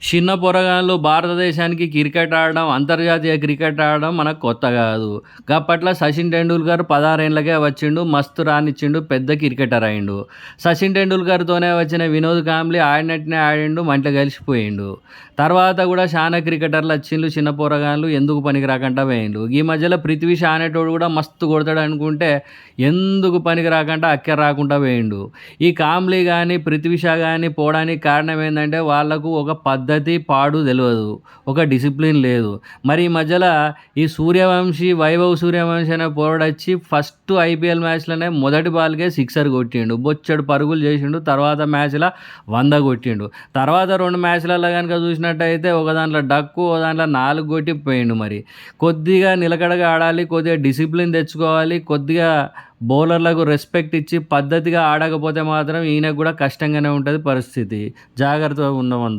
చిన్న పోరగాళ్ళు భారతదేశానికి క్రికెట్ ఆడడం, అంతర్జాతీయ క్రికెట్ ఆడడం మనకు కొత్త గాదు. గప్పట్ల సచిన్ టెండూల్కర్ 16 ఏండ్లకే వచ్చిండు. మస్తు రానిచ్చిండు. పెద్ద క్రికెటర్ అయిండు. సచిన్ టెండూల్కర్‌తోనే వచ్చిన వినోద్ కాంబ్లీ ఆడినట్నే ఆడిండు. మంచిగా కలిసిపోయిండు. తర్వాత గూడా శానా క్రికెటర్లు వచ్చిండ్లు. చిన్న పోరగాళ్ళు ఎందుకు పనికి రాకుండా పోయిండ్రు. ఈ మధ్యలో పృథ్వీ షా అనేటోడు గూడా మస్తు కొడతాడు అనుకుంటే ఎందుకు పనికి రాకుండా అక్కర రాకుండా పోయిండు. ఈ కాంబ్లీ గానీ, పృథ్వీ షా గానీ పోవడానికి కారణం ఏందంటే వాళ్ళకు ఒక పద్ధతి, పాడు తెలవదు. ఒక డిసిప్లిన్ లేదు. మరి ఈ మధ్యల ఈ సూర్యవంశి, వైభవ్ సూర్యవంశి అనే పోరాడొచ్చి ఫస్ట్ ఐపీఎల్ మ్యాచ్‌లోనే మొదటి బాల్‌కే సిక్సర్ కొట్టిండు. బొచ్చెడు పరుగులు చేసిండు. తర్వాత మ్యాచ్‌ల 100 కొట్టిండు. తర్వాత 2 మ్యాచ్‌లలో గనుక చూసినట్టయితే ఒక దాంట్లో డక్కు, ఒక దాంట్లో 4 కొట్టి పోయిండు మరి. కొద్దిగా నిలకడగా ఆడాలి. కొద్దిగా డిసిప్లిన్ తెచ్చుకోవాలి. కొద్దిగా బౌలర్లకు రెస్పెక్ట్ ఇచ్చి పద్ధతిగా ఆడకపోతే మాత్రం ఈయనకు కూడా కష్టంగానే ఉంటది పరిస్థితి. జాగ్రత్తగా ఉండమందాం.